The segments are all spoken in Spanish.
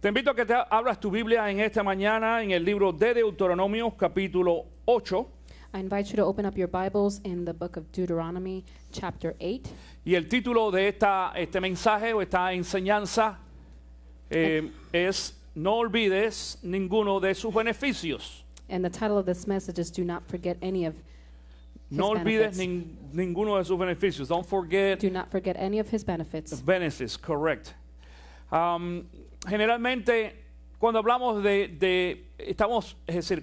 Te invito a que te abras tu Biblia en esta mañana en el libro de Deuteronomio, capítulo 8. I invite you to open up your Bibles in the book of Deuteronomy, chapter 8. Y el título de este mensaje o esta enseñanza es No olvides ninguno de sus beneficios. And the title of this message is Do Not Forget Any of His No olvides Benefits. ninguno de sus beneficios. Don't forget Do not forget any of His the benefits. benefits, correct. Generalmente, cuando hablamos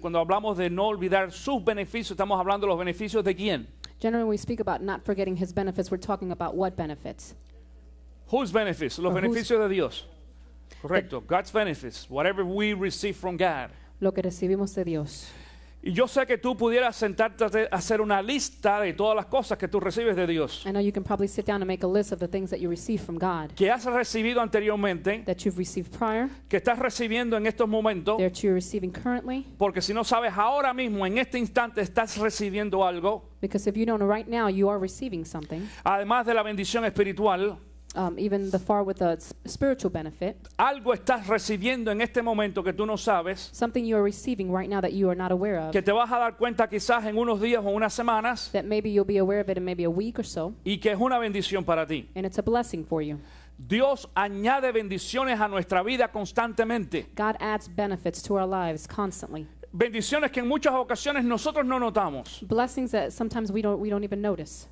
cuando hablamos de no olvidar sus beneficios, estamos hablando de los beneficios de quién? Generally, when we speak about not forgetting His benefits, we're talking about what benefits? Whose benefits? Los Or whose- beneficios de Dios. Correcto. God's benefits. Whatever we receive from God. Lo que recibimos de Dios. Y yo sé que tú pudieras sentarte a hacer una lista de todas las cosas que tú recibes de Dios, I know you can probably sit down and make a list of the things that you receive from God, que has recibido anteriormente, that you've received prior, que estás recibiendo en estos momentos, that you're receiving currently. porque si no sabes ahora mismo, en este instante, estás recibiendo algo, Because if you don't know right now, you are receiving something. además de la bendición espiritual, Even the far with a spiritual benefit, algo estás recibiendo en este momento que tú no sabes, something you are receiving right now that you are not aware of, que te vas a dar cuenta quizás en unos días o unas semanas, that maybe you'll be aware of it in maybe a week or so, y que es una bendición para ti. and it's a blessing for you. Dios añade bendiciones a nuestra vida constantemente. God adds benefits to our lives constantly. Bendiciones que en muchas ocasiones nosotros no notamos. Blessings that sometimes we don't even notice.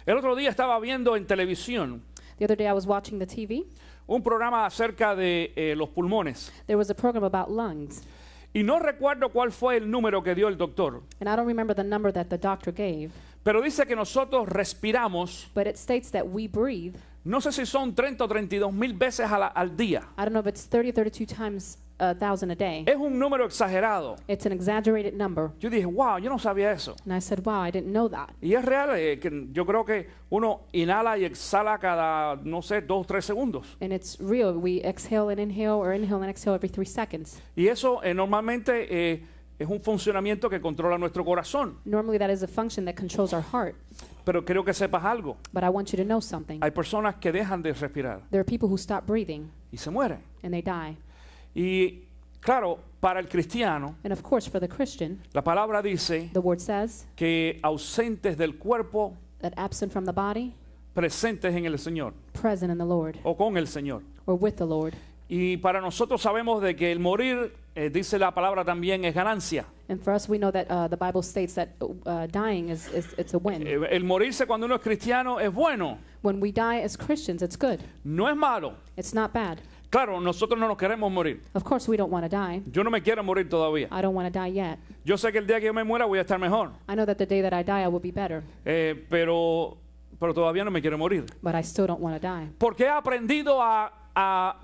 El otro día estaba viendo en televisión The other day I was watching the TV. un programa acerca de los pulmones. There was a program about lungs, Y no recuerdo cuál fue el número que dio el doctor, and I don't remember the number that the doctor gave, pero dice que nosotros respiramos, but it states that we breathe. no sé si son 30 o 32 mil veces al día. I don't know if it's 30, 32 times 1,000 a day. Es un número exagerado. It's an exaggerated number. Yo dije, wow, yo no sabía eso. And I said, wow, I didn't know that. Y es real, que yo creo que uno inhala y exhala cada, no sé, 2 o 3 segundos. And it's real. We exhale and inhale, or inhale and exhale every 3 seconds. Y eso normalmente es un funcionamiento que controla nuestro corazón. Normally that is a function that controls our heart. Pero quiero que sepas algo. But I want you to know something. Hay personas que dejan de respirar There are people who stop breathing y se mueren. and they die. Y claro, para el cristiano, And of course, for the Christian, la palabra dice the word says que ausentes del cuerpo, that absent from the body, presentes en el Señor present in the Lord, o con el Señor. or with the Lord. Y para nosotros sabemos de que el morir, dice la palabra también, es ganancia. And for us, we know that the Bible states that dying it's a win. El morirse cuando uno es cristiano es bueno, When we die as Christians, it's good. no es malo. It's not bad. Claro, nosotros no nos queremos morir. Of course, we don't want to die. Yo no me quiero morir todavía. I don't want to die yet. Yo sé que el día que yo me muera voy a estar mejor, I know that the day that I die, I will be better. pero todavía no me quiero morir. But I still don't want to die. Porque he aprendido a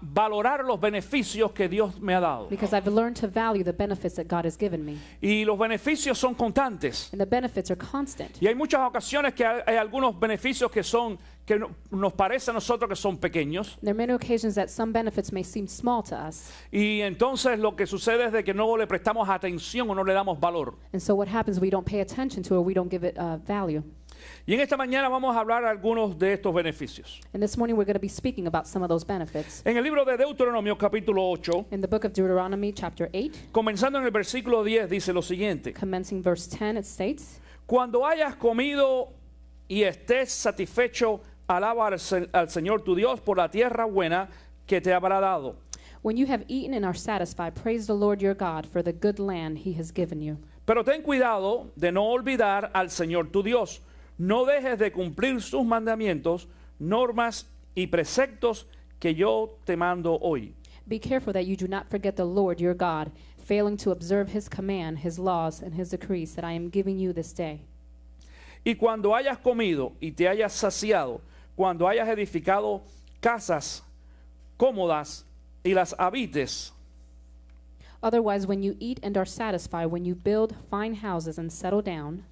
valorar los beneficios que Dios me ha dado. Because I've learned to value the benefits that God has given me. Y los beneficios son constantes. And the benefits are constant. Y hay muchas ocasiones que hay algunos beneficios que nos parece a nosotros que son pequeños. There are many occasions that some benefits may seem small to us. Y entonces lo que sucede es de que no le prestamos atención o no le damos valor. And so what happens, we don't pay attention to it, we don't give it value. Y en esta mañana vamos a hablar algunos de estos beneficios. And this morning we're going to be speaking about some of those benefits. En el libro de Deuteronomio capítulo 8, In the book of Deuteronomy chapter 8, comenzando en el versículo 10, dice lo siguiente: commencing verse 10, it states, Cuando hayas comido y estés satisfecho, alaba al Señor tu Dios por la tierra buena que te habrá dado. when you have eaten and are satisfied, praise the Lord your God for the good land he has given you. Pero ten cuidado de no olvidar al Señor tu Dios. No dejes de cumplir sus mandamientos, normas y preceptos que yo te mando hoy. Be careful that you do not forget the Lord your God, failing to observe his command, his laws, and his decrees that I am giving you this day. Y cuando hayas comido y te hayas saciado, cuando hayas edificado casas cómodas y las habites, Otherwise, when you eat and are satisfied, when you build fine houses and settle down,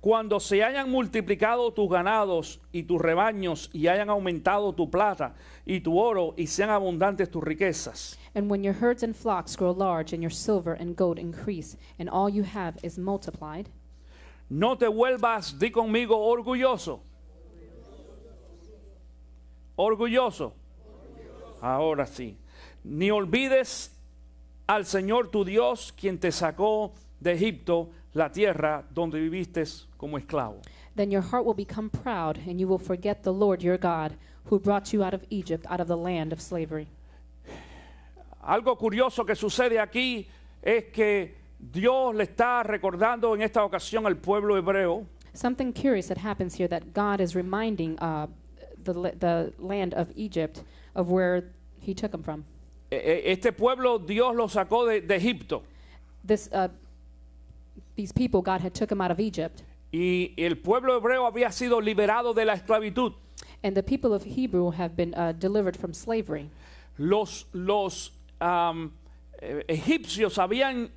cuando se hayan multiplicado tus ganados y tus rebaños y hayan aumentado tu plata y tu oro y sean abundantes tus riquezas, and when your herds and flocks grow large and your silver and gold increase, and all you have is multiplied, no te vuelvas, di conmigo, orgulloso. Orgulloso. Ahora sí. ni olvides al Señor tu Dios, quien te sacó de Egipto, la tierra donde viviste como esclavo. Then your heart will become proud, and you will forget the Lord your God, who brought you out of Egypt, out of the land of slavery. Algo curioso que sucede aquí es que Dios le está recordando en esta ocasión al pueblo hebreo Something curious that happens here, that God is reminding the land of Egypt of where he took them from. Este pueblo Dios lo sacó de Egipto These people, God had took them out of Egypt. y el pueblo hebreo había sido liberado de la esclavitud. And the people of Hebrew have been delivered from slavery. Los egipcios habían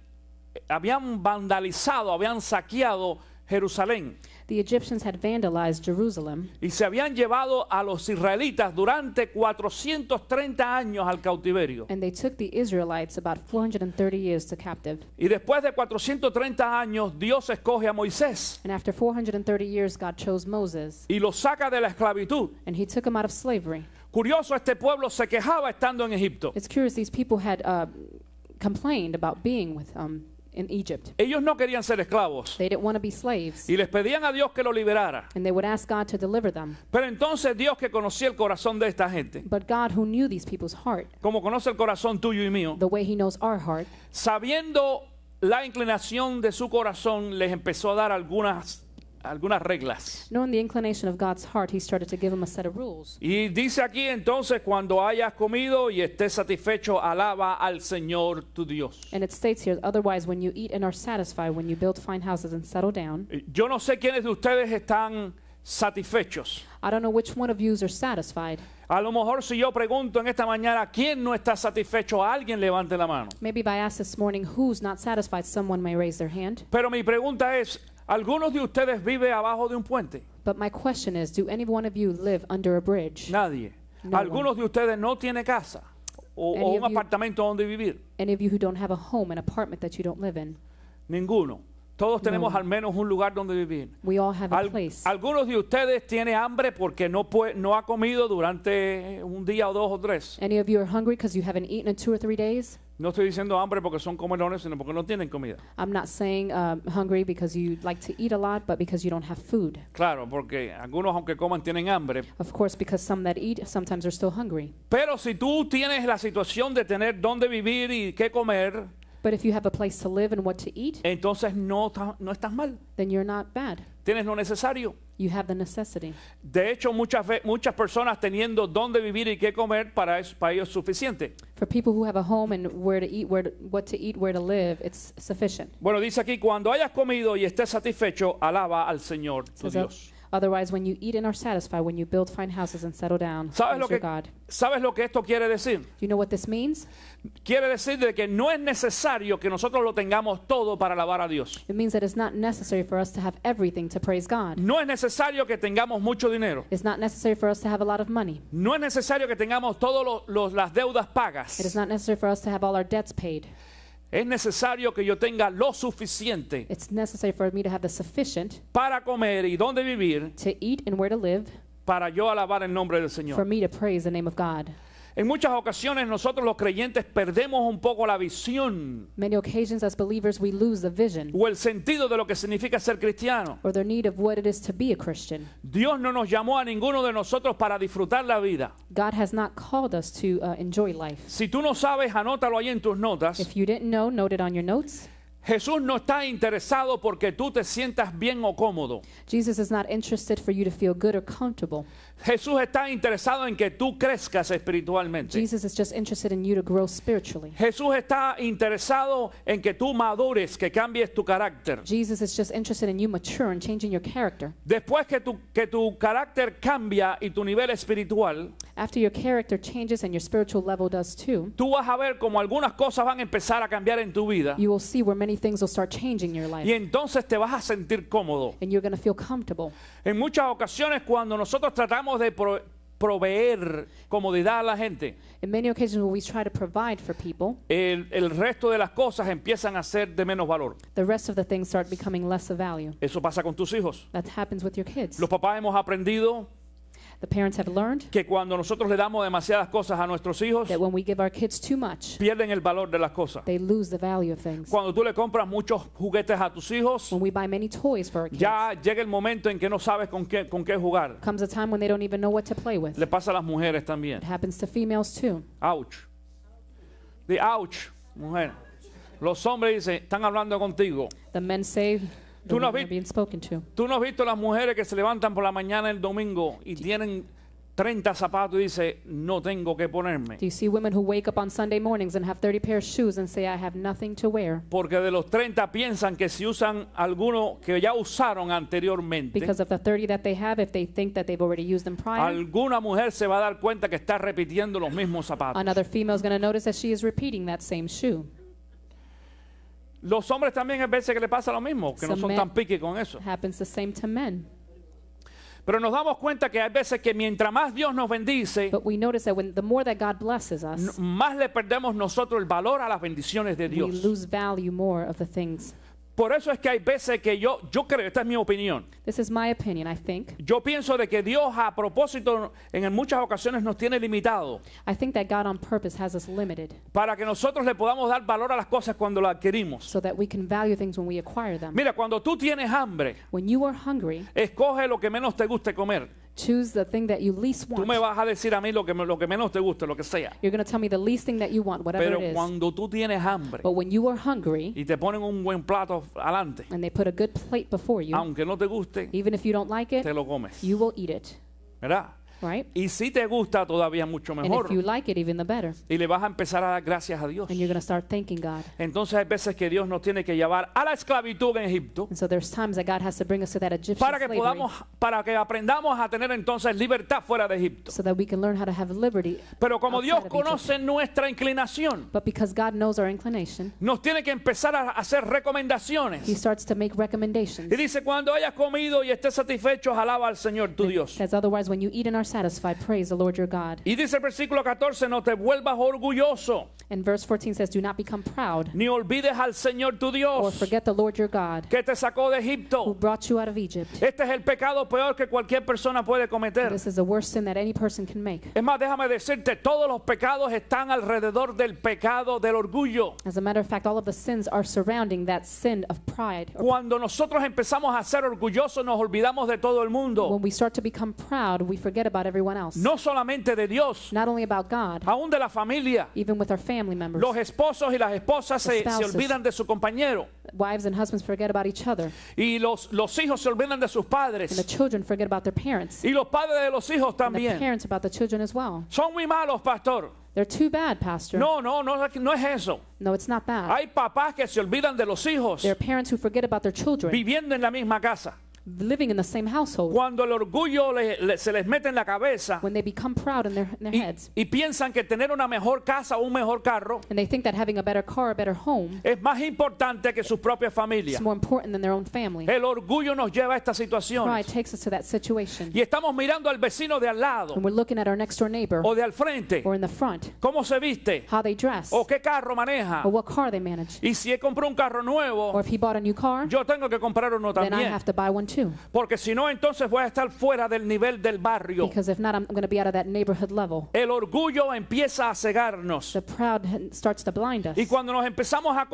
vandalizado, habían saqueado Jerusalén The Egyptians had vandalized Jerusalem, y se habían llevado a los israelitas durante 430 años al cautiverio. and they took the Israelites about 430 years to captive. Y después de 430 años, Dios escoge a Moisés And after 430 years, God chose Moses, y lo saca de la esclavitud. and he took him out of slavery. Curioso, este pueblo se quejaba estando en Egipto. It's curious, these people had complained about being with in Egypt. Ellos no querían ser esclavos They didn't want to be slaves, y les pedían a Dios que lo liberara. and they would ask God to deliver them. Pero entonces Dios, que conocía el corazón de esta gente, But God, who knew these people's heart, como conoce el corazón tuyo y mío, the way he knows our heart, sabiendo la inclinación de su corazón, les empezó a dar algunas reglas. knowing the inclination of God's heart, he started to give them a set of rules. Y dice aquí entonces, cuando hayas comido y estés satisfecho, alaba al Señor tu Dios. And it states here, otherwise, when you eat and are satisfied, when you build fine houses and settle down. Yo no sé quiénes de ustedes están satisfechos. I don't know which one of you are satisfied. A lo mejor si yo pregunto en esta mañana, ¿quién no está satisfecho? Alguien levante la mano. Maybe if I ask this morning who's not satisfied, someone may raise their hand. Pero mi pregunta es, ¿algunos de ustedes viven abajo de un puente? But my question is, do any one of you live under a bridge? Nadie. No ¿Algunos de ustedes no tienen casa o Any un of you- apartamento donde vivir? Any of you who don't have a home, an apartment that you don't live in? Ninguno. Todos tenemos No. al menos un lugar donde vivir. We all have a place. Algunos de ustedes tienen hambre porque no ha comido durante un día o dos o tres. Any of you are hungry because you haven't eaten in 2 or 3 days? No estoy diciendo hambre porque son comelones, sino porque no tienen comida. I'm not saying hungry because you like to eat a lot, but because you don't have food. Claro, porque algunos aunque coman tienen hambre. Of course, because some that eat sometimes are still hungry. Pero si tú tienes la situación de tener dónde vivir y qué comer, But if you have a place to live and what to eat, entonces no estás mal. then you're not bad. Tienes lo necesario. You have the necessity. De hecho, muchas personas teniendo dónde vivir y qué comer, para ellos es suficiente. For people who have a home and where to eat, what to eat, where to live, it's sufficient. Bueno, dice aquí, cuando hayas comido y estés satisfecho, alaba al Señor tu Says, Dios. otherwise, when you eat and are satisfied, when you build fine houses and settle down, ¿Sabes praise your God. ¿Sabes lo que esto quiere decir? Do you know what this means? Quiere decir de que no es necesario que nosotros lo tengamos todo para alabar a Dios. It means that it's not necessary for us to have everything to praise God. No es necesario que tengamos mucho dinero. It's not necessary for us to have a lot of money. No es necesario que tengamos todas las deudas It is pagas. not necessary for us to have all our debts paid. Es necesario que yo tenga lo suficiente It's necessary for me to have the sufficient para comer y dónde vivir, to eat and where to live, para yo alabar el nombre del for Señor. me to praise the name of God. En muchas ocasiones nosotros los creyentes perdemos un poco la visión Many occasions as believers we lose the vision o el sentido de lo que significa ser cristiano. or the need of what it is to be a Christian. Dios no nos llamó a ninguno de nosotros para disfrutar la vida. God has not called us to enjoy life. Si tú no sabes, anótalo ahí en tus notas. If you didn't know, note it on your notes. Jesús no está interesado porque tú te sientas bien o cómodo. Jesus is not interested for you to feel good or comfortable. Jesús está interesado en que tú crezcas espiritualmente. Jesus is just interested in you to grow spiritually. Jesús está interesado en que tú madures, que cambies tu carácter. Jesus is just interested in you mature and changing your character. Después que tu carácter cambia y tu nivel espiritual, After your character changes and your spiritual level does too, tú vas a ver como algunas cosas van a empezar a cambiar en tu vida. you will see where many things will start changing in your Y life. entonces te vas a sentir cómodo. And you're going to feel comfortable. En muchas ocasiones cuando nosotros tratamos de proveer comodidad a la gente, In many occasions when we try to provide for people, el resto de las cosas empiezan a ser de menos valor. the rest of the things start becoming less of value. Eso pasa con tus hijos. That happens with your kids. Los papás hemos aprendido The parents have learned que cuando nosotros le damos demasiadas cosas a nuestros hijos, that when we give our kids too much, pierden el valor de las cosas. they lose the value of things. Cuando tú le compras muchos juguetes a tus hijos, When we buy many toys for our kids, ya llega el momento en que no sabes con qué jugar. comes a time when they don't even know what to play with. Le pasa a las mujeres también. It happens to females too. Ouch. The ouch, mujer. Los hombres dicen, están hablando contigo. The men say the Tú no has women are vi- being spoken to. ¿Tú no has visto las mujeres que se levantan por la mañana el domingo y tienen 30 zapatos y dicen, no tengo que ponerme? Do you see women who wake up on Sunday mornings and have 30 pairs of shoes and say, I have nothing to wear? Porque de los 30 piensan que si usan alguno que ya usaron anteriormente, Because of the 30 that they have, if they think that they've already used them prior, alguna mujer se va a dar cuenta que está repitiendo los mismos zapatos. another female is going to notice that she is repeating that same shoe. Los hombres también hay veces que le pasa lo mismo, que no Some son men- tan piques con eso. Happens the same to men. Pero nos damos cuenta que hay veces que mientras más Dios nos bendice, But we notice that the more that God blesses us, más le perdemos nosotros el valor a las bendiciones de we Dios. lose value more of the things. Por eso es que hay veces que yo creo, esta es mi opinión, This is my opinion, I think. yo pienso de que Dios a propósito en muchas ocasiones nos tiene limitado I think that God on purpose has us limited para que nosotros le podamos dar valor a las cosas cuando las adquirimos. so that we can value things when we acquire them. Mira, cuando tú tienes hambre, When you are hungry, escoge lo que menos te guste comer. choose the thing that you least Tú me want. vas a decir a mí lo que menos te guste, lo que sea. You're going to tell me the least thing that you want, whatever Pero it is. cuando tú tienes hambre But when you are hungry y te ponen un buen plato adelante, and they put a good plate before you, aunque no te guste, even if you don't like it, te lo comes, you will eat it, ¿verdad? right? Y si te gusta, todavía mucho And mejor. if you like it, even the better. Y le vas a empezar a dar gracias a Dios. And you're going to start thanking God. Entonces hay veces que Dios nos tiene que llevar a la esclavitud en Egipto And so there's times that God has to bring us to that Egyptian slavery para que aprendamos a tener entonces libertad fuera de Egipto. so that we can learn how to have liberty. Pero como Dios outside of Egypt. conoce nuestra inclinación, But because God knows our inclination, nos tiene que empezar a hacer He recomendaciones. starts to make recommendations. Y dice, cuando hayas comido y estés satisfecho, alaba al Señor tu It Dios. says, otherwise, when you eat and are satisfied, praise the Lord your God. Y dice el versículo 14, no te vuelvas orgulloso, And verse 14 says, do not become proud ni olvides al Señor tu or Dios, forget the Lord your God que te sacó de who Egipto. brought you out of Egypt. Este es el pecado peor que cualquier persona puede cometer. This is the worst sin that any person can make. Es más, déjame decirte, todos los pecados están alrededor del pecado del orgullo. As a matter of fact, all of the sins are surrounding that sin of pride. Cuando nosotros empezamos a ser orgullosos, nos olvidamos de todo el mundo. When we start to become proud, we forget about everyone else. No solamente de Dios, Not only about God, aún de la familia. even with our family members. Los esposos y las esposas se spouses. olvidan de su compañero. Wives and husbands forget about each other. Y los hijos se olvidan de sus And the padres. children forget about their parents. Y los padres de los hijos And the también. parents about the children as well. Son muy malos, pastor. They're too bad, Pastor. No es eso. No, it's not that. Hay papás que se olvidan de los hijos There are parents who forget about their children viviendo en la misma casa. living in the same household. Cuando el orgullo se les mete en la cabeza When they become proud in their heads y piensan que tener una mejor casa o un mejor carro and they think that having a better car, a better home es más importante que sus propias is familias. more important than their own family. El orgullo nos lleva a esta situación. Pride takes us to that situation. Y estamos mirando al vecino de al lado And we're looking at our next door neighbor o de al frente, or in the front, cómo se viste how they dress o qué carro maneja. or what car they manage. Y si él compró un carro Or nuevo, if he bought a new car, yo tengo que comprar uno then I también. have to buy one too. Porque si no, entonces voy a estar fuera del nivel del barrio. Because if not, I'm going to be out of that neighborhood level. El orgullo empieza a cegarnos. The proud starts to blind us. Y cuando nos empezamos a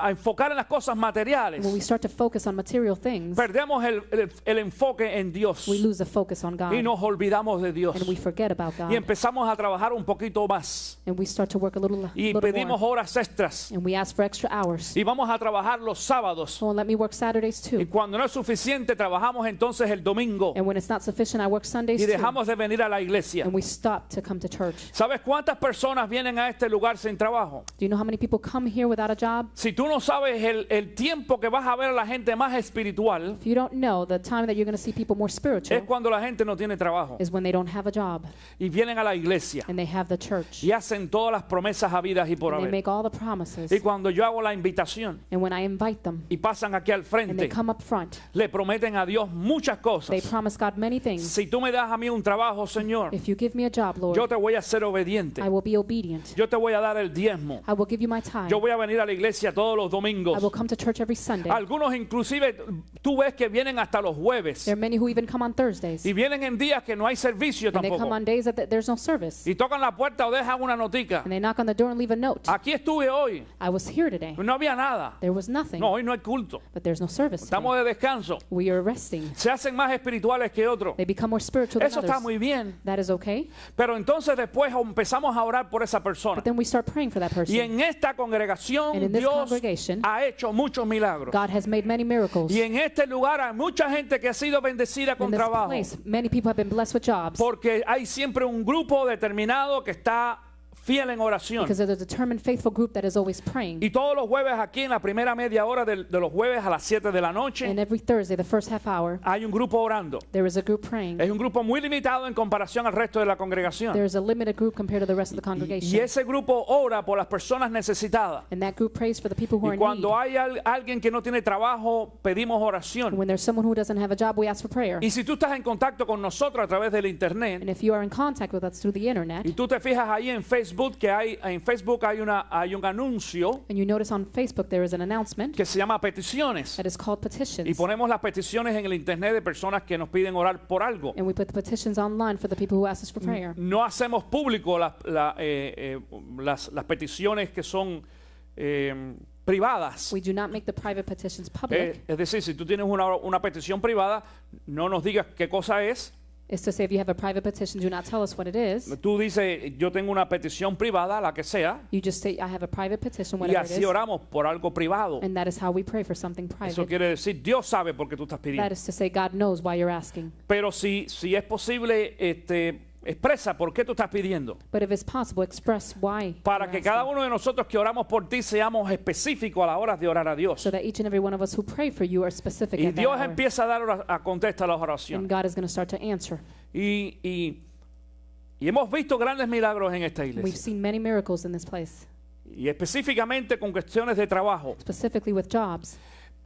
enfocar en las cosas materiales, When we start to focus on material things, perdemos el enfoque en Dios we lose the focus on God y nos olvidamos de Dios. and we forget about Y God. empezamos a trabajar un poquito más And we start to work a little y pedimos more. horas extras And we ask for extra hours. y vamos a trabajar los sábados. Oh, let me work Saturdays Y too. cuando no es suficiente, trabajamos entonces el domingo And when it's not sufficient, I work Sundays y too. dejamos de venir a la iglesia. And we stop to come to church. ¿Sabes cuántas personas vienen a este lugar sin trabajo? Do you know how many people come here without a job? Si tú no sabes el tiempo que vas a ver a la gente más espiritual, If you don't know, the time that you're going to see people more es spiritual cuando la gente no tiene trabajo is when they don't have a job y vienen a la iglesia and they have the church. y hacen todas las promesas habidas y por And they haber. make all the promises. Y cuando yo hago la invitación And when I invite them y pasan aquí al and they come up front. le prometen a Dios muchas They cosas. promise God many things. Si tú me das a mí un trabajo, Señor, If you give me a job, Lord, yo te voy a ser obediente. I will be obedient. Yo te voy a dar el diezmo. I will give you my time. Yo voy a venir a la iglesia todos los I domingos. will come to church every Sunday. Algunos inclusive tú ves que vienen hasta los jueves There are many who even come on Thursdays. y vienen en días que no hay servicio And they come tampoco. on days that there's no service. Y tocan la puerta o dejan una notica. And they knock on the door and leave a note. Aquí estuve hoy. I was here today. No había nada. There was nothing. No, hoy no hay culto. But there's no service Estamos today. de descanso. We are resting. Se hacen más espirituales que otros. They become more spiritual than Eso está others. muy bien. That is okay. Pero entonces después empezamos a orar por esa persona. But then we start praying for that person. Y en esta congregación And in this Dios congregation, ha hecho muchos milagros. God has made many miracles. Y en este lugar hay mucha gente que ha sido bendecida con In this trabajo. place, many people have been blessed with jobs Porque hay siempre un grupo determinado que está fiel en oración. because they're the determined, faithful group that is always praying. Y todos los jueves aquí en la primera media hora de los jueves a las 7 de la noche And every Thursday, the first half hour, hay un grupo orando. there is a group praying. Es un grupo muy limitado en comparación al resto de la congregación. There is a limited group compared to the rest of the Y congregation. ese grupo ora por las personas necesitadas. And that group prays for the people who are Y in need. cuando hay alguien que no tiene trabajo, pedimos oración. When there's someone who doesn't have a job, we ask for prayer. Y si tú estás en contacto con nosotros a través del internet, And if you are in contact with us through the internet, y tú te fijas ahí en Facebook que en Facebook hay un anuncio and you notice on Facebook there is an announcement que se llama peticiones. that is called Y petitions. ponemos las peticiones en el internet de personas que nos piden orar por algo. And we put the petitions online for the people who ask us for prayer. No hacemos público las peticiones que son privadas. We do not make the private petitions public. Es decir, si tú tienes una petición privada, no nos digas qué cosa es. Is to say if you have a private petition, do not tell us what it is. Tú dices, yo tengo una petición privada, la que sea, You just say, I have a private petition, y whatever it así is. oramos por algo privado. And that is how we pray for something Eso private. quiere decir, Dios sabe por qué tú estás That pidiendo. is to say, God knows why you're asking. Pero si es posible, expresa por qué tú estás pidiendo. But if it's possible, express why Para you're que cada asking, uno de nosotros que oramos por ti seamos específicos a la hora de orar a Dios. so that each and every one of us who pray for you are specific Y at that Dios hour. empieza a contestar las And oraciones. God is going to start to answer. Y hemos visto grandes milagros en esta We've iglesia. seen many miracles in this place, Y específicamente con cuestiones de trabajo. specifically with jobs.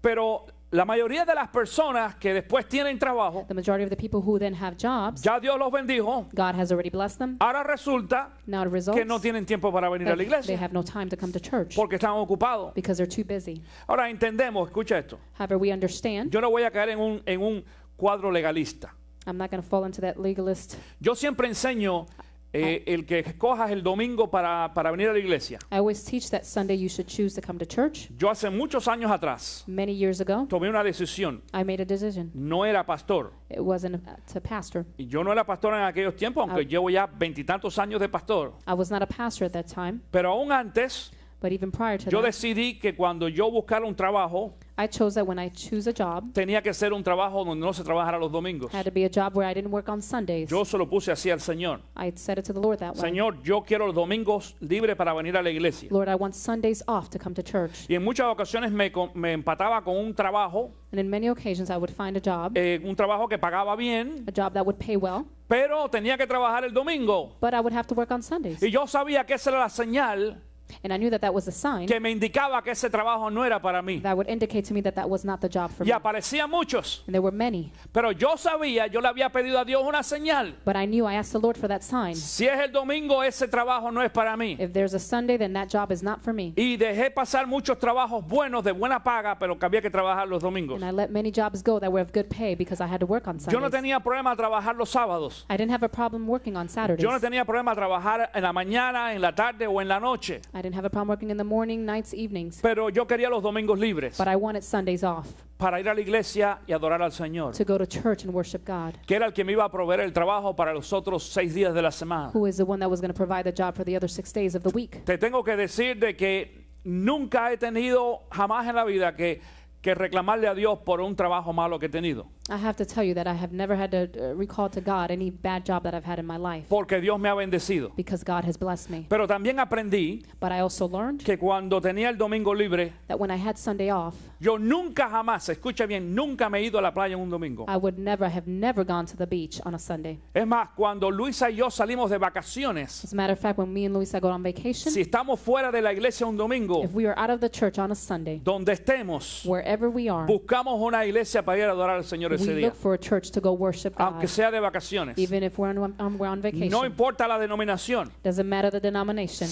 Pero la mayoría de las personas que después tienen trabajo, The majority of the people who then have jobs, ya Dios los bendijo. God has already blessed them. Ahora resulta Now the results, que no tienen tiempo para venir a la they iglesia have no time to come to church porque están ocupados. because they're too busy. Ahora entendemos, escucha esto. However, we understand. Yo no voy a caer en un cuadro legalista. I'm not going to fall into that legalist. Yo siempre enseño el que escojas el domingo para venir a la iglesia. I always teach that Sunday you should choose to come to church. Yo hace muchos años atrás Many years ago, tomé una decisión. I made a decision. No era pastor. It wasn't to pastor. Y yo no era pastor en aquellos tiempos, aunque Ah. llevo ya veintitantos años de pastor. I was not a pastor at that time, Pero aún antes, but even prior to yo that, decidí que cuando yo buscara un trabajo, I chose that when I choose a job, tenía que ser un trabajo donde no se trabajara los domingos. had to be a job where I didn't work on Sundays. Yo se lo puse así al Señor. I said it to the Lord that way. Señor, yo quiero los domingos libres para venir a la iglesia. Lord, I want Sundays off to come to church. Y en muchas ocasiones me empataba con un trabajo, And in many occasions, I would find a job que pagaba bien, a job that would pay well, pero tenía que trabajar el domingo. but I would have to work on Sundays. Y yo sabía que esa era la señal And I knew that that was a sign que me indicaba que ese trabajo no era para mí. that would indicate to me that that was not the job for Y me. aparecían muchos, And there were many, pero yo sabía, yo le había pedido a Dios una señal. but I knew I asked the Lord for that sign. Si es el domingo, ese trabajo no es para mí. If there's a Sunday, then that job is not for me. Y dejé pasar muchos trabajos buenos de buena paga, pero que había que trabajar los domingos. And I let many jobs go that were of good pay because I had to work on Yo no Sundays. tenía problema trabajar los sábados. I didn't have a problem working on Saturdays. Yo no tenía problema trabajar en la mañana, en la tarde o en la noche. I didn't have a problem working in the morning, nights, evenings. Pero yo quería los domingos libres But I wanted Sundays off para ir a la iglesia y adorar al Señor, to go to church and worship God, que era el que me iba a proveer el trabajo para los otros 6 días de la semana. who is the one that was going to provide the job for the other 6 days of the week. Te tengo que decir de que nunca he tenido jamás en la vida que reclamarle a Dios por un trabajo malo que he tenido. I have to tell you that I have never had to recall to God any bad job that I've had in my life porque Dios me ha bendecido. because God has blessed me. Pero también aprendí But I also learned que cuando tenía el domingo libre, that when I had Sunday off, yo nunca jamás, escucha bien, nunca me he ido a la playa en un domingo. I would have never gone to the beach on a Sunday. Es más, cuando Luisa y yo salimos de vacaciones, As a matter of fact, when me and Luisa go on vacation, si estamos fuera de la iglesia un domingo, if we are out of the church on a Sunday, donde estemos, wherever we are, buscamos una iglesia para ir a adorar al Señor ese we día, look for a church to go worship God, aunque sea de vacaciones. even if we're on vacation. No importa la denominación. Doesn't matter the denomination.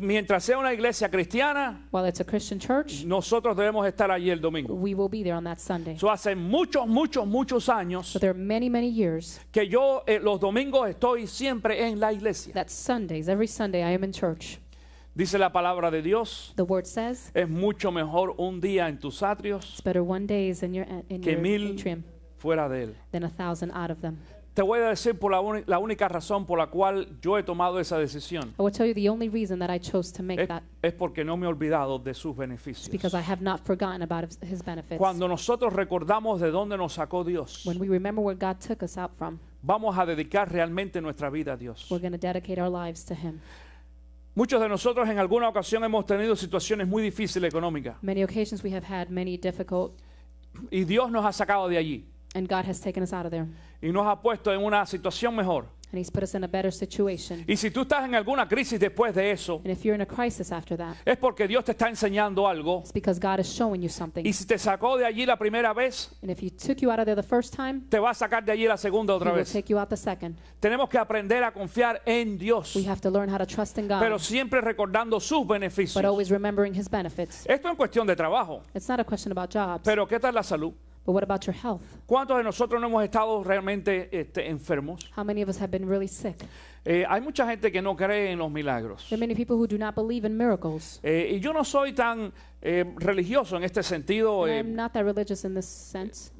Mientras sea una iglesia cristiana, While it's a Christian church, nosotros debemos estar allí el domingo. we will be there on that Sunday. Eso hace muchos años So there are many years que yo los domingos estoy siempre en la iglesia. that Sundays, every Sunday, I am in church. Dice la palabra de Dios, The word says es mucho mejor un día en tus atrios it's better one day is in your que mil atrium fuera de él. than 1,000 out of them. Te voy a decir por la única razón por la cual yo he tomado esa decisión. I will tell you the only reason that I chose to make that Es porque no me he olvidado de sus is beneficios. because I have not forgotten about his benefits. Cuando nosotros recordamos de dónde nos sacó Dios, When we remember where God took us out from, vamos a dedicar realmente nuestra vida a Dios. we're going to dedicate our lives to him. Muchos de nosotros en alguna ocasión hemos tenido situaciones muy difíciles económicas Many occasions we have had many difficult, y Dios nos ha sacado de allí and God has taken us out of there. y nos ha puesto en una situación mejor. And he's put us in a better situation. Y si tú estás en alguna crisis después de eso, And if you're in a crisis after that, es porque Dios te está enseñando algo. it's because God is showing you something. Y si te sacó de allí la primera vez, And if he took you out of there the first time, te va a sacar de allí la segunda he otra will vez. take you out the second. Tenemos que aprender a confiar en Dios, We have to learn how to trust in pero God, siempre recordando sus beneficios. but always remembering his benefits. Esto en cuestión de trabajo, It's not a question about jobs, pero ¿qué tal la salud? but what about your health? ¿Cuántos de nosotros no hemos estado realmente enfermos? How many of us have been really sick? Hay mucha gente que no cree en los milagros. There are many people who do not believe in miracles. Y yo no soy tan religioso en este sentido. And I'm not that religious in this sense.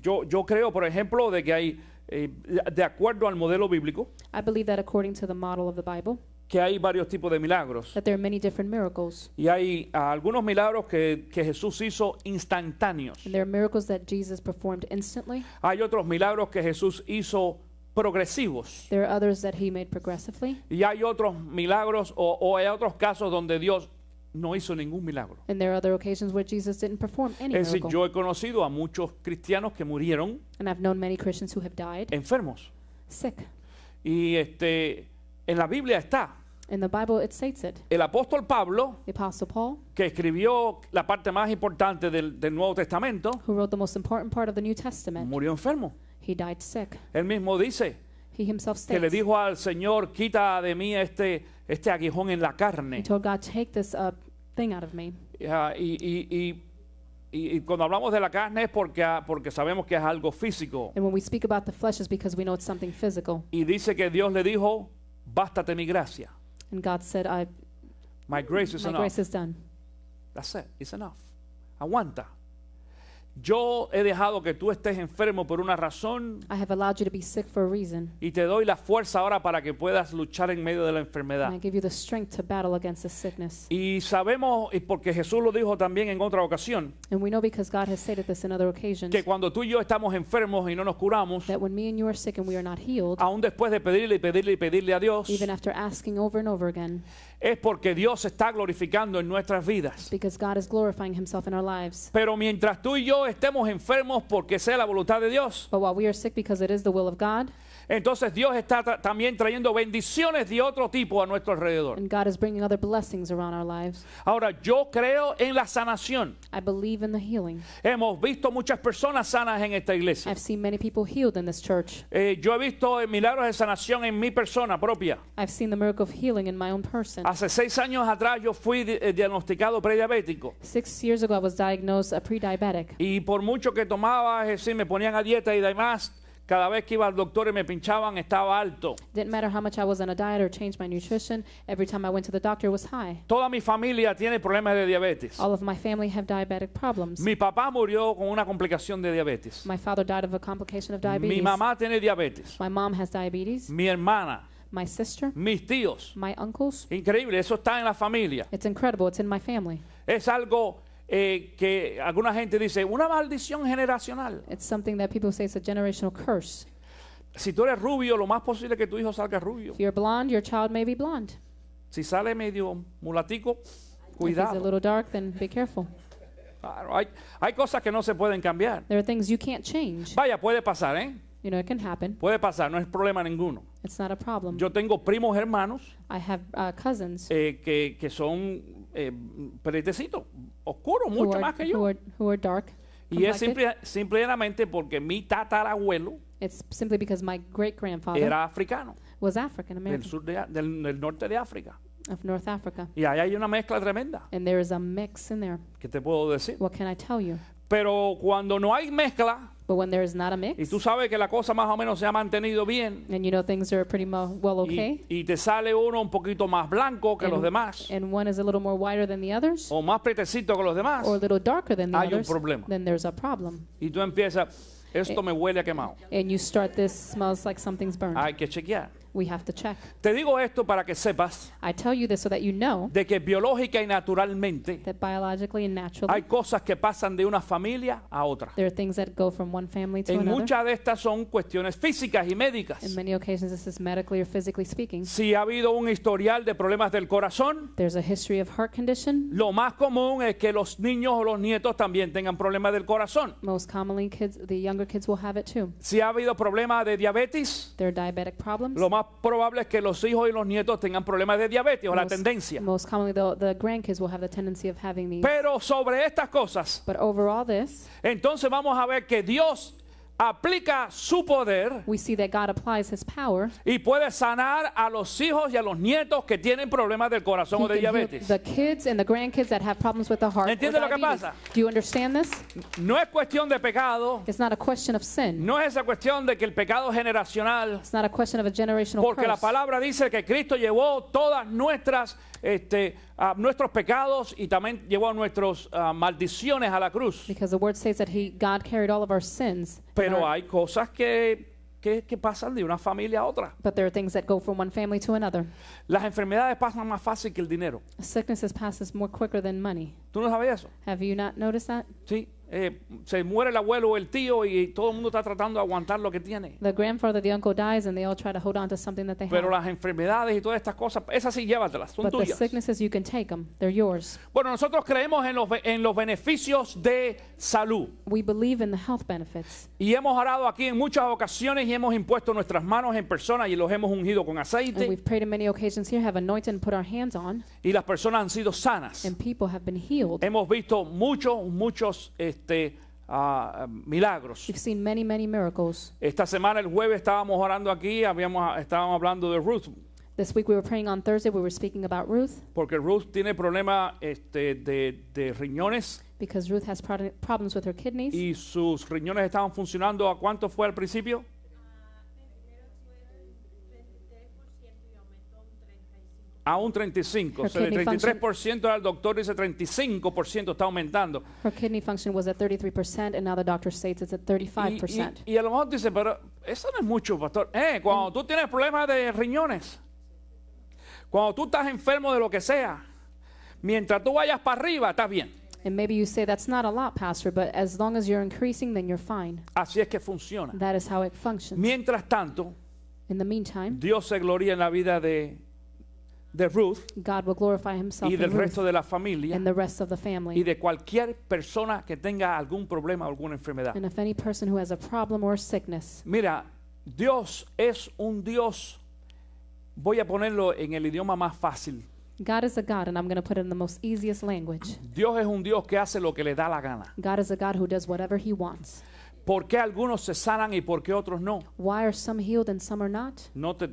Yo creo, por ejemplo, de que hay, de acuerdo al modelo bíblico, I believe that according to the model of the Bible, que hay varios tipos de milagros. that there are many different miracles. Y hay algunos milagros que Jesús hizo instantáneos. And there are miracles that Jesus performed instantly. Hay otros milagros que Jesús hizo progresivos. There are others that he made progressively. Y hay otros milagros o hay otros casos donde Dios no hizo ningún milagro. And there are other occasions where Jesus didn't perform any Es decir, miracle. yo he conocido a muchos cristianos que murieron And I've known many Christians who have died enfermos. sick. Y en la Biblia está In the Bible, it states it. el apóstol Pablo, The Apostle Paul, que escribió la parte más importante del Nuevo Testamento, who wrote the most important part of the New Testament, murió enfermo. he died sick. Él mismo dice He himself que le states, dijo al Señor, quita de mí este aguijón en la he carne. told God, take this thing out of me. Y cuando hablamos de la carne es porque sabemos que es algo físico. And when we speak about the flesh, it's because we know it's something physical. Y dice que Dios le dijo, bástate mi gracia. And God said, My grace is my enough. grace is done. That's it. It's enough. Aguanta. Yo he dejado que tú estés enfermo por una razón I have allowed you to be sick for a reason. y te doy la fuerza ahora para que puedas luchar en medio de la And enfermedad. I give you the strength to battle against this sickness. Y sabemos, y porque Jesús lo dijo también en otra ocasión, And we know because God has stated this in other occasions, que cuando tú y yo estamos enfermos y no nos curamos, that when me and you are sick and we are not healed, aún después de pedirle a Dios, even after asking over and over again, es porque Dios se está glorificando en nuestras it's vidas. because God is glorifying himself in our lives. Pero mientras tú y yo estemos enfermos porque sea la voluntad de Dios, But while we are sick because it is the will of God, entonces Dios está también trayendo bendiciones de otro tipo a nuestro alrededor. and God is bringing other blessings around our lives, Ahora, yo creo en la sanación. I believe in the healing. Hemos visto muchas personas sanas en esta iglesia. I've seen many people healed in this church. Yo he visto milagros de sanación en mi persona propia. I've seen the miracle of healing in my own person. Hace 6 años atrás yo fui diagnosticado prediabético. 6 years ago, I was diagnosed a pre-diabetic. Y por mucho que tomaba, es decir, me ponían a dieta y demás, cada vez que iba al doctor y me pinchaban estaba alto. Didn't matter how much I was on a diet or changed my nutrition, every time I went to the doctor, it was high. Toda mi familia tiene problemas de diabetes. All of my family have diabetic problems. Mi papá murió con una complicación de diabetes. My father died of a complication of Mi diabetes. mamá tiene diabetes. My mom has diabetes. Mi hermana, My sister, mis tíos. my uncles. Increíble, eso está en la familia. It's incredible. It's in my family. Es algo que alguna gente dice, una maldición generacional. It's something that people say is a generational curse. Si tú eres rubio, lo más posible es que tu hijo salga rubio. If you're blonde, your child may be blonde. Si sale medio mulatico, If he's a cuidado. little dark, then be careful. Claro, hay cosas que no se pueden cambiar. There are things you can't change. Vaya, puede pasar, ¿eh? You know, it can happen. Puede pasar, no es problema ninguno. It's not a problem. Yo tengo primos hermanos I have cousins que son pretecitos, oscuros, who mucho más que yo. who are dark. Y es complected. simplemente porque mi tatarabuelo It's simply because my great-grandfather era africano, was African del, American del norte de África. of North Africa. Y ahí hay una mezcla tremenda, And there is a mix in there. ¿qué te puedo decir? What can I tell you? Pero cuando no hay mezcla, But when there is not a y mix, tú sabes que la cosa más o menos se ha mantenido bien, and you know things are pretty well okay, y te sale uno un poquito más blanco que los demás, and one is a little more whiter than the others, o más pretecito que los demás, or a little darker than the hay un others, problema. then there's a problem. Y tú empiezas, esto me huele a quemado. And you start, this smells like something's burned. Hay que chequear. We have to check. Te digo esto para que sepas I tell you this so that you know de que biológica y naturalmente that biologically and naturally, hay cosas que pasan de una familia a otra. there are things that go from one family to En another. muchas de estas son cuestiones físicas y médicas. In many occasions, this is medically or physically speaking. Si ha habido un historial de problemas del corazón, There's a history of heart condition. lo más común es que los niños o los nietos también tengan problemas del corazón. Most commonly, the younger kids will have it too. Si ha habido problemas de diabetes, There are diabetic problems. lo más probable es que los hijos y los nietos tengan problemas de diabetes o la tendencia. Most commonly, the grandkids will have the tendency of having these. Pero sobre estas cosas, But over all this, entonces vamos a ver que Dios aplica su poder we see that God applies His power. y puede sanar a los hijos y a los nietos que tienen problemas del corazón He o de can heal diabetes. the kids and the grandkids that have problems with the heart. or ¿Entiende lo que diabetes. pasa? Do you understand this? No es cuestión de pecado, It's not a question of sin. no es esa cuestión de que el pecado generacional, It's not a question of a generational porque la curse. palabra dice que Cristo llevó todas nuestras nuestros pecados y también llevó nuestras maldiciones a la cruz. Because the word says that God carried all of our sins. and Pero our- hay cosas que pasan de una familia a otra. But there are things that go from one family to another. Las enfermedades pasan más fácil que el dinero. Sicknesses passes more quicker than money. ¿Tú no sabías eso? Have you not noticed that? Sí. Se muere el abuelo o el tío y todo el mundo está tratando de aguantar lo que tiene. The grandfather, the uncle dies, and they all try to hold on to something that they Pero have. las enfermedades y todas estas cosas, esas sí llévatelas, son But the tuyas. sicknesses, you can take them. They're yours. Bueno, nosotros creemos en los beneficios de salud. We believe in the health benefits. Y hemos orado aquí en muchas ocasiones y hemos impuesto nuestras manos en personas y los hemos ungido con And aceite. we've prayed in many occasions here, have anointed and put our hands on, Y las personas han sido sanas. and people have been healed. Hemos visto muchos milagros. We've seen many, many miracles. Esta semana, el jueves, estábamos orando aquí, estábamos hablando de Ruth, This week we were praying on Thursday. We were speaking about Ruth porque Ruth tiene problemas de riñones because Ruth has problems with her kidneys. y sus riñones estaban funcionando. ¿A cuánto fue al principio? A un 35. O sea, de Her kidney 33% al doctor dice 35% está aumentando. Her kidney function was at 33%, and now the doctor states it's at 35%. Y a lo mejor dice, pero eso no es mucho, pastor. Cuando tú tienes problemas de riñones, cuando tú estás enfermo de lo que sea, mientras tú vayas para arriba, estás bien. And maybe you say that's not a lot, Pastor, but as long as you're increasing, then you're fine. Así es que funciona. That is how it functions. Mientras tanto, In the meantime, Dios se gloria en la vida de Ruth God will glorify Himself y del in Ruth resto de la familia and the rest of the y family. de cualquier persona que tenga algún problema o alguna enfermedad. And if any person who has a problem or sickness, Mira, Dios es un Dios, voy a ponerlo en el idioma más fácil. God is a God, and I'm going to put it in the most easiest language. Dios es un Dios que hace lo que le da la gana. God is a God who does whatever He wants. ¿Por qué algunos se sanan y por qué otros no? Why are some healed and some are not?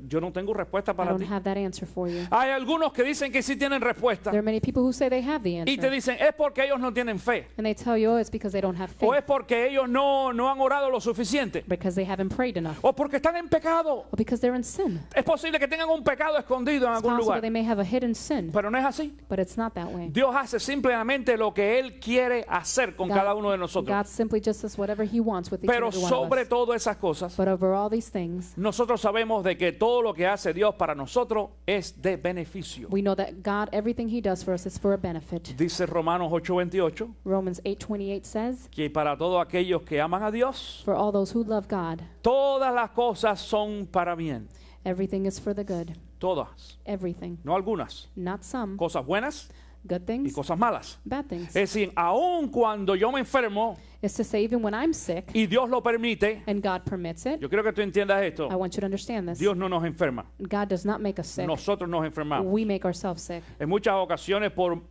Yo no tengo respuesta I para don't ti. have that answer for you. Hay algunos que dicen que sí tienen respuesta There are many people who say they have the y te answer, dicen es porque ellos no tienen fe and they tell you, oh, it's because they don't have o faith, es porque ellos no han orado lo suficiente because they haven't prayed enough, o porque están en pecado. or because they're in sin. Es posible que tengan un pecado escondido en It's algún possible lugar, they may have a hidden sin, pero no es así. but it's not that way. Dios hace simplemente lo que Él quiere hacer con cada uno de nosotros. God simply just does whatever He wants wants with each and Pero every one of sobre us. todas esas cosas, But over all these things, nosotros sabemos de que todo lo que hace Dios para nosotros es de beneficio. we know that God, everything he does for us is for a benefit. Dice Romanos 8:28 Romans 8:28 says, que para todos aquellos que aman a Dios, for all those who love God, todas las cosas son para bien. everything is for the good. Todas, Everything. no algunas. Not some. Cosas buenas Good y things, cosas malas. bad things. Es decir, aun cuando yo me enfermo It's to say even when I'm sick y Dios lo permite, and God permits it, yo quiero que tú entiendas esto. I want you to understand this. Dios no nos enferma. God does not make us sick. Nosotros nos enfermamos. We make ourselves sick. En muchas ocasiones por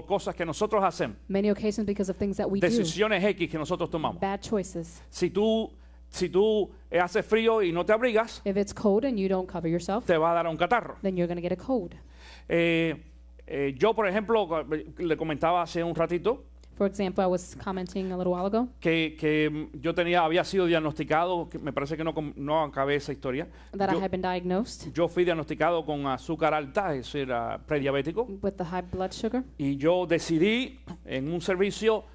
cosas que nosotros hacemos. Many occasions because of things that we do. Decisiones X que nosotros tomamos. Bad choices. Si tú haces frío y no te abrigas, If it's cold and you don't cover yourself, te va a dar un catarro. then you're going to get a cold. Yo, por ejemplo, le comentaba hace un ratito For example, I was commenting a little while ago que yo había sido diagnosticado, que me parece que no acabé esa historia. that I Yo, had been diagnosed yo fui diagnosticado con azúcar alta, eso era prediabético, with the high blood sugar, y yo decidí en un servicio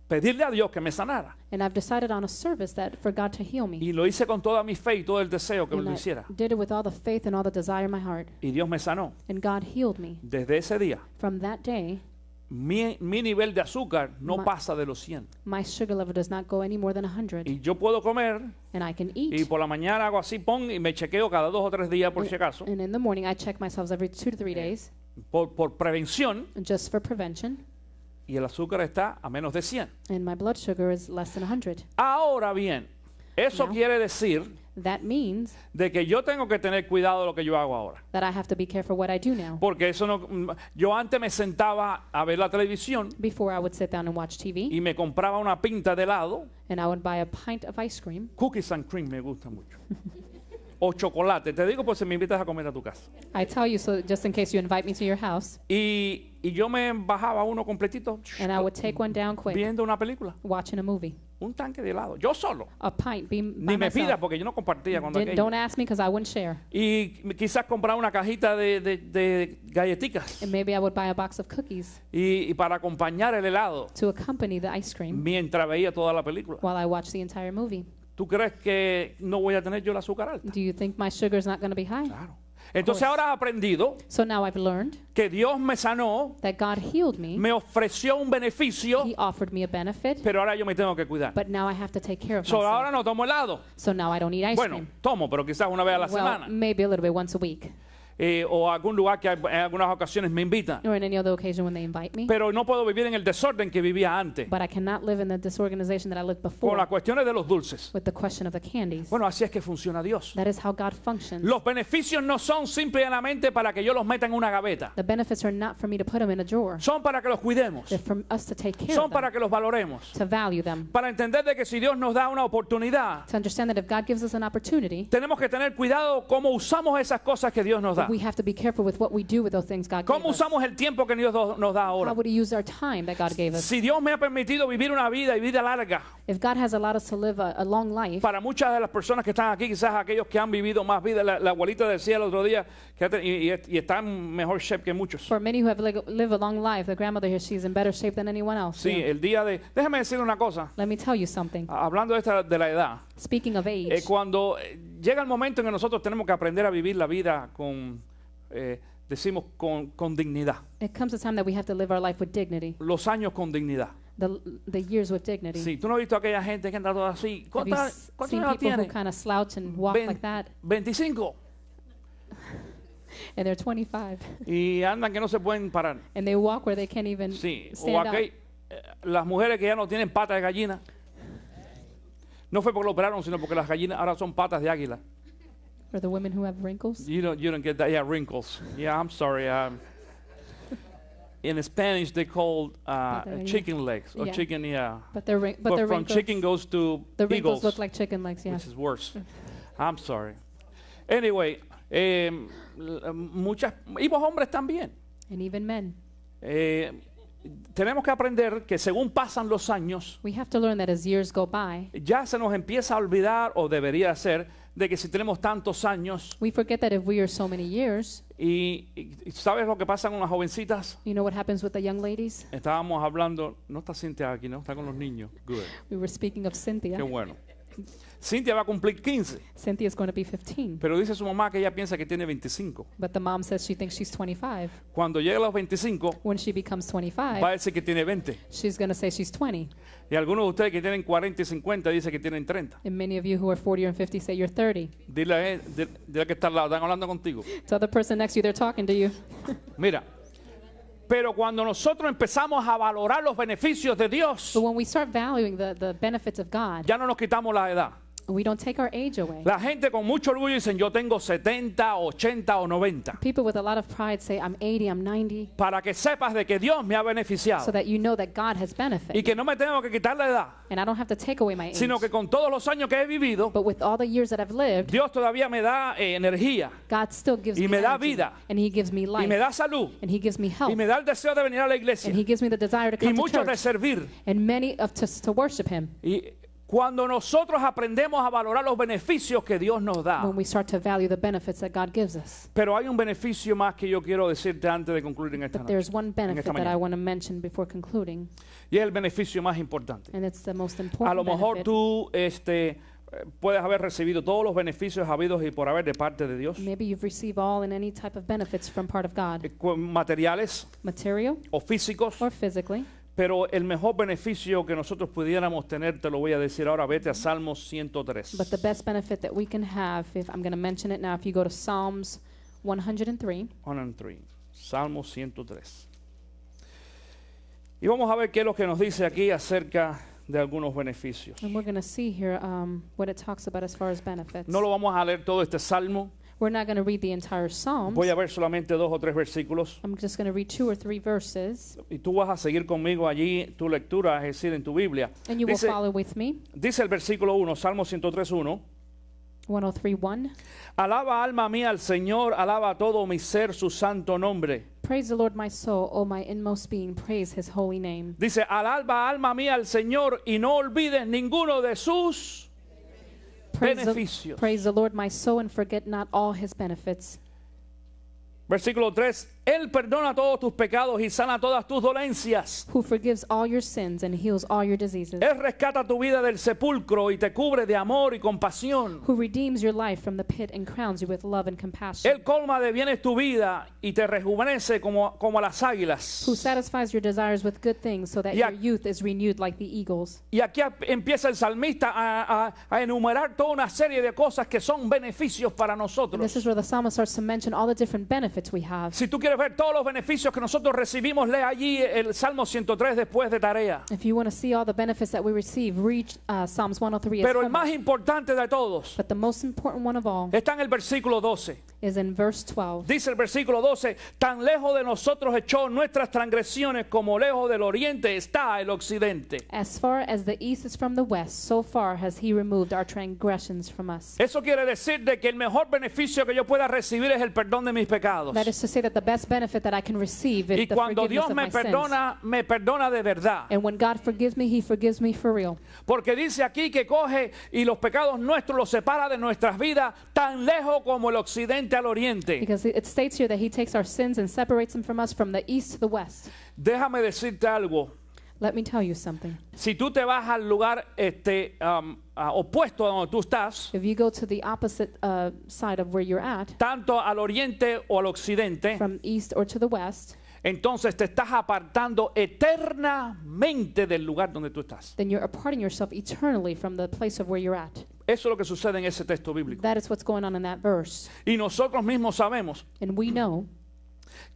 pedirle a Dios que me sanara. and I've decided on a service that for God to heal me. Y lo hice con toda mi fe y todo el deseo que And lo I hiciera. did it with all the faith and all the desire in my heart. Y Dios me sanó. And God healed me. Desde ese día, From that day, mi nivel de azúcar no Ma- pasa de los 100. my sugar level does not go any more than 100. Y yo puedo comer And I can y eat. por la mañana hago así, y me chequeo cada 2 o 3 días por si acaso, And in the morning, I check myself every 2 to 3 days por prevención, just for prevention. y el azúcar está a menos de 100. And my blood sugar is less than 100. Ahora bien, eso No. quiere decir That means de que yo tengo que tener cuidado de lo que yo hago ahora. that I have to be careful what I do now. Porque eso no, yo antes me sentaba a ver la televisión Before I would sit down and watch TV, y me compraba una pinta de helado, and I would buy a pint of ice cream, cookies and cream me gusta mucho. O chocolate, te digo por si me invitas a comer a tu casa. I tell you so just in case you invite me to your house, Y yo me bajaba uno completito and I would take one down quick, viendo una película, watching a movie. un tanque de helado, yo solo. A pint, by Ni me pida myself. porque yo no compartía cuando Don't aquello. ask me because I wouldn't share. Y quizás comprar una cajita de galletitas And maybe I would buy a box of cookies y para acompañar el helado to accompany the ice cream mientras veía toda la película. while I watch the entire movie. ¿Tú crees que no voy a tener yo el azúcar alta? Do you think my sugar is not going to be high? Claro. Entonces ahora he aprendido So now I've learned que Dios me sanó, that God healed me. me ofreció un beneficio, He offered me a benefit, pero ahora yo me tengo que cuidar. but now I have to take care of So, ahora myself. no tomo helado. So now I don't eat ice Bueno, cream. tomo, pero quizás una vez a la Well, semana. maybe a little bit once a week, O a algún lugar que en algunas ocasiones me invitan. or in any other occasion when they invite me. Pero no puedo vivir en el desorden que vivía antes. But I cannot live in the disorganization that I lived Con before las cuestiones de los dulces. with the question of the candies. Bueno, así es que funciona Dios. That is how God functions. Los beneficios no son simplemente para que yo los meta en una gaveta. The benefits are not for me to put them in a drawer. Son para que los cuidemos. They're for us to take care Son of para them, que los valoremos. to value them, Para entender de que si Dios nos da una oportunidad, to understand that if God gives us an opportunity, tenemos que tener cuidado cómo usamos esas cosas que Dios nos da. we have to be careful with what we do with those things God gave ¿Cómo us. usamos el tiempo que Dios nos da How ahora? would we use our time that God gave us? Si Dios me ha permitido vivir una vida y vida larga, If God has allowed us to live a long life, para muchas de las personas que están aquí, quizás aquellos que han vivido más vida, la abuelita decía el otro día que y está en mejor shape que muchos. for many who have lived a long life, the grandmother here, she's in better shape than anyone else. Sí, Yeah. el día de... Déjame decir una cosa, Let me tell you something. hablando de la edad. Speaking of age, Cuando llega el momento en que nosotros tenemos que aprender a vivir la vida decimos con dignidad, it comes a time that we have to live our life with dignity, los años con dignidad. the years with dignity. Sí, tú no has visto a aquella gente que anda toda así. Have you ¿Cuántos seen años people who tiene? kind of slouch and walk like that, 25. and they're 25, Y andan que no se pueden parar. and they walk where they can't even Sí, o stand up? las mujeres que ya no tienen patas de gallina. No fue porque lo operaron, sino porque las gallinas ahora son patas de águila. Or the women who have wrinkles? You don't get that. Yeah, wrinkles. Yeah, I'm sorry. In Spanish, they call Pata de gallina. chicken legs or Yeah. chicken. Yeah, But their but from wrinkles, chicken goes to the wrinkles eagles, look like chicken legs. Yeah. which is worse. I'm sorry. Anyway, muchas y los hombres también. And even men. Tenemos que aprender que según pasan los años, We have to learn that as years go by, ya se nos empieza a olvidar, o debería ser, de que si tenemos tantos años We forget that if we are so many years, y ¿sabes lo que pasa con las jovencitas? you know what happens with the young ladies? Estábamos hablando, no está Cintia aquí, ¿no? Está con los niños. Good. We were speaking of Cynthia. Qué bueno. Cintia va a cumplir 15, Cynthia is going to be 15, pero dice su mamá que ella piensa que tiene 25. but the mom says she thinks she's 25. Cuando llegue a los 25, When she becomes va 25, a decir que tiene 20. she's going to say she's 20. Y algunos de ustedes que tienen 40 y 50 dicen que tienen 30. And many of you who are 40 and 50 say you're 30. Dile que está al lado, están hablando contigo. So the person next to you, they're talking to you. Mira, pero cuando nosotros empezamos a valorar los beneficios de Dios, But when we start valuing the benefits of God, ya no nos quitamos la edad. we don't take our age away. La gente con mucho orgullo dicen, yo tengo 70, 80 o 90. People with a lot of pride say, I'm 80, I'm 90, Para que sepas de que Dios me ha beneficiado. so that you know that God has Y benefited. que no me tengo que quitar la edad, And I don't have to take away my age. sino que con todos los años que he vivido, But with all the years that I've lived, Dios todavía me da energía, God still gives Y me me da energy, vida. and He gives me y life, me da salud, and He gives me health, y me da el deseo de venir a la iglesia, and He gives me the desire to y come to mucho de church, servir. and many of to worship Him. Y cuando nosotros aprendemos a valorar los beneficios que Dios nos da, When we start to value the benefits that God gives us. pero hay un beneficio más que yo quiero decirte antes de concluir en esta But noche. there's one benefit that mañana. I want to mention before concluding, Y es el beneficio más importante. and it's the most A important lo mejor benefit. tú puedes haber recibido todos los beneficios habidos y por haber de parte de Dios, Maybe you've received all and any type of benefits from part of God, materiales material o físicos, or physically. pero el mejor beneficio que nosotros pudiéramos tener, te lo voy a decir ahora, vete a Salmos 103. But the best benefit that we can have, if I'm going to mention it now, if you go to Psalms 103, 103, Salmos 103. Y vamos a ver qué es lo que nos dice aquí acerca de algunos beneficios. and we're going to see here what it talks about as far as benefits. No lo vamos a leer todo este salmo, We're not going to read the entire Psalms. voy a ver solamente 2 o 3 versículos. I'm just going to read 2 or 3 verses, Y tú vas a seguir conmigo allí tu lectura, es decir, en tu Biblia. and you will Dice, follow with me. dice el versículo 1, Salmo 103:1. 103:1. Alaba alma mía al Señor, alaba todo mi ser su santo nombre. Praise the Lord, my soul, O my inmost being, praise His holy name. Dice, alaba alma mía al Señor y no olvides ninguno de sus beneficios. Praise the Lord, my soul, and forget not all His benefits. Versículo 3, Él perdona todos tus pecados y sana todas tus dolencias. Who forgives all your sins and heals all your diseases. Él rescata tu vida del sepulcro y te cubre de amor y compasión. Who redeems your life from the pit and crowns you with love and compassion. Él colma de bienes tu vida y te rejuvenece como a las águilas. Who satisfies your desires with good things so that Y your ac- youth is renewed like the eagles. Y aquí empieza el salmista a enumerar toda una serie de cosas que son beneficios para And nosotros. this is where the psalmist starts to mention all the different benefits we have. Si tú quieres ver todos los beneficios que nosotros recibimos, lee allí el Salmo 103 después de tarea. If you want to see all the benefits that we receive, read Psalms 103 as Pero el homework. más importante de todos But the most important one of all está en el versículo 12. is in verse 12. Dice el versículo 12, tan lejos de nosotros echó nuestras transgresiones como lejos del oriente está el occidente. As far as the east is from the west, so far has He removed our transgressions from us. Eso quiere decir de que el mejor beneficio que yo pueda recibir es el perdón de mis pecados. That is to say that the best benefit that I can receive Y is the cuando forgiveness Dios of me my sins. me perdona de verdad. And when God forgives me, He forgives me for real. Porque dice aquí que coge y los pecados nuestros los separa de nuestras vidas tan lejos como el occidente al oriente. Because it states here that He takes our sins and separates them from us from the east to the west. Déjame decirte algo. Let me tell you something. Si tú te vas al lugar opuesto a donde tú estás, If you go to the opposite side of where you're at, tanto al oriente o al occidente, from east or to the west, entonces te estás apartando eternamente del lugar donde tú estás. then you're aparting yourself eternally from the place of where you're at. Eso es lo que sucede en ese texto bíblico. That is what's going on in that verse. Y nosotros mismos sabemos And we know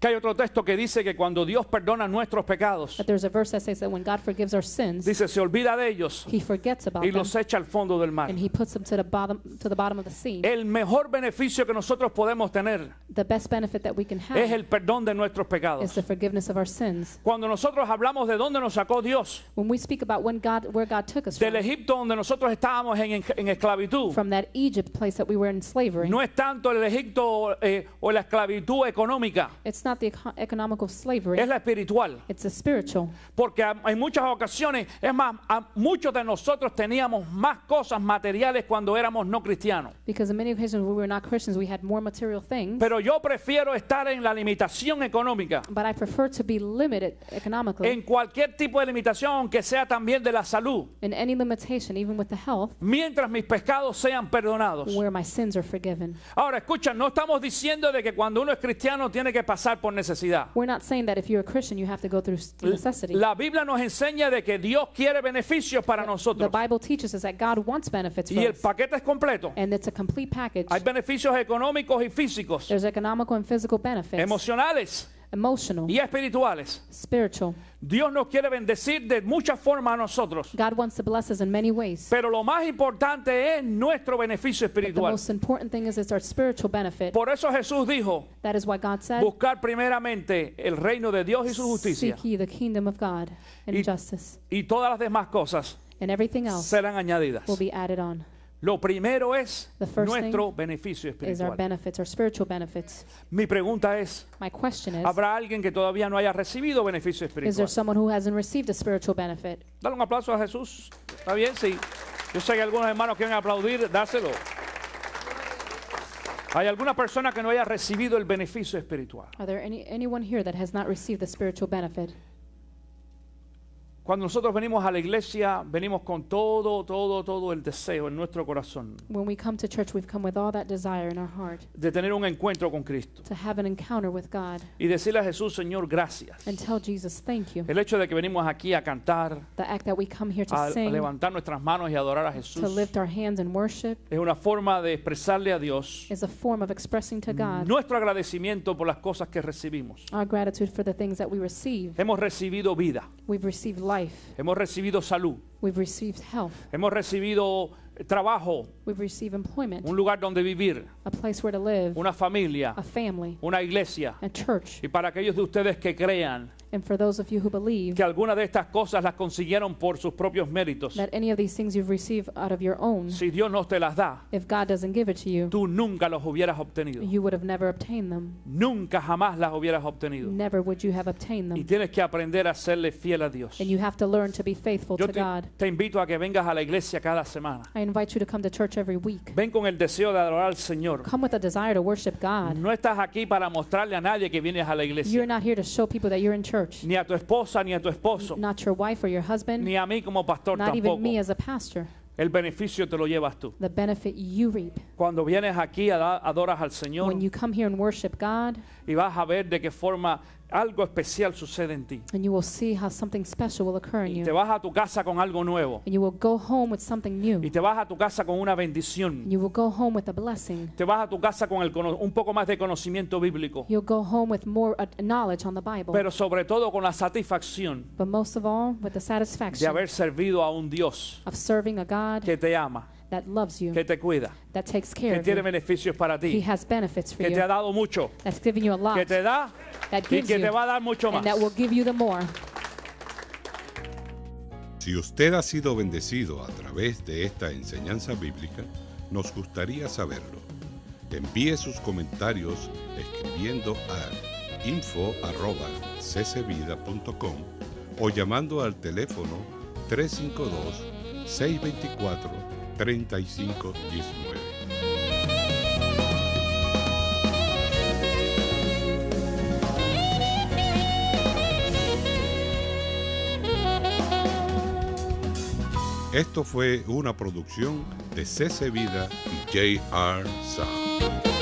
que hay otro texto que dice que cuando Dios perdona nuestros pecados, that there's a verse that says that when God forgives our sins, dice, se olvida de ellos He forgets about y them los echa al fondo del mar. and He puts them to the bottom of the sea. El mejor beneficio que nosotros podemos tener The best benefit that we can es have el perdón de nuestros is pecados. the forgiveness of our sins. Cuando nosotros hablamos de dónde nos sacó Dios, When we speak about where God took us del Egipto donde nosotros estábamos en esclavitud, from that Egypt place that we were in slavery, no es tanto el Egipto o la esclavitud económica, It's not the economical slavery. es la espiritual. It's a spiritual. Porque en muchas ocasiones, es más, muchos de nosotros teníamos más cosas materiales cuando éramos no cristianos. Because in many occasions when we were not Christians, we had more material things. Pero yo prefiero estar en la limitación económica, But I prefer to be limited economically en cualquier tipo de limitación, aunque sea también de la salud, in any limitation, even with the health, mientras mis pecados sean perdonados. where my sins are forgiven. Ahora, escucha, no estamos diciendo de que cuando uno es cristiano tiene que pasar por necesidad. We're not saying that if you're a Christian, you have to go through necessity. La Biblia nos enseña de que Dios quiere beneficios para The nosotros. Bible teaches us that God wants benefits Y for el us. paquete es completo. And it's a complete package. Hay beneficios económicos y físicos, There's economical and physical benefits, emocionales emotional, y espirituales. spiritual. Dios nos quiere bendecir de muchas formas a nosotros. God wants to bless us in many ways. Pero lo más importante es nuestro beneficio But the espiritual. most important thing is it's our spiritual benefit. Por eso Jesús dijo, That is why God said, buscar primeramente el reino de Dios y su justicia, seek ye the kingdom of God and Y- justice, y todas las demás cosas and everything else serán añadidas. will be added on. Lo primero es The first nuestro beneficio Is our espiritual. benefits, our spiritual benefits. Mi pregunta es, My question is, ¿habrá alguien que todavía no haya recibido beneficio is there espiritual? someone who hasn't reciived a spiritual benefit? Dale un aplauso a Jesús. ¿Está bien? Sí. Yo sé que algunos hermanos quieren aplaudir, dáselo. ¿Hay alguna persona que no haya recibido el beneficio espiritual? Are there anyone here that has not received the spiritual benefit? Cuando nosotros venimos a la iglesia, venimos con todo el deseo en nuestro corazón When we come to church, we've come with all that desire in our heart de tener un encuentro con Cristo to have an encounter with God y decirle a Jesús, Señor, gracias. and tell Jesus, thank you. El hecho de que venimos aquí a cantar, The act that we come here to a sing, levantar nuestras manos y adorar a to Jesús, lift our hands in worship, es una forma de expresarle a Dios is a form of expressing to God nuestro agradecimiento por las cosas que recibimos. our gratitude for the things that we receive. Hemos recibido vida, We've received life. hemos recibido salud, We've received health. hemos recibido trabajo, We've received employment, un lugar donde vivir, a place where to live, una familia, a family, una iglesia. a church. Y para aquellos de ustedes que crean And for those of you who believe que algunas de estas cosas las consiguieron por sus propios méritos, that any of these things you've received out of your own, si Dios no te las da, if God doesn't give it to you, tú nunca los hubieras obtenido. you would have never obtained them. Nunca jamás las hubieras obtenido. Never would you have obtained Y them. tienes que aprender a serle fiel a Dios. And you have to learn to be faithful Yo to te, God. te invito a que vengas a la iglesia cada semana. I invite you to come to church every week. Ven con el deseo de adorar al Señor. Come with a desire to worship God. No estás aquí para mostrarle a nadie que vienes a la You're iglesia. not here to show people that you're in church. Ni a tu esposa, ni a tu esposo, Not your wife or your husband, ni a mí como pastor not even me tampoco. as a pastor. El beneficio te lo llevas tú. The benefit you reap. Cuando vienes aquí, adoras al Señor When you come here and worship God, y vas a ver de qué forma algo especial sucede en ti. and you will see how something special will occur in Y te you. vas a tu casa con algo nuevo. And you will go home with something new. Y te vas a tu casa con una bendición. You will go home with a blessing. Te vas a tu casa con un poco más de conocimiento bíblico. You'll go home with more knowledge on the Bible. Pero sobre todo con la satisfacción But most of all, with the de satisfaction haber servido a un Dios of serving a God que te ama, that loves you, que te cuida, that takes care que of tiene you. beneficios para He ti, has benefits for que te ha you, dado mucho, that's giving you a lot, que te da that y gives que te you, va a dar mucho más. and that will give you the more. Si usted ha sido bendecido a través de esta enseñanza bíblica, nos gustaría saberlo. Envíe sus comentarios escribiendo a info@ccvida.com o llamando al teléfono 352-624-3519. Esto fue una producción de CC Vida y J.R. Sound.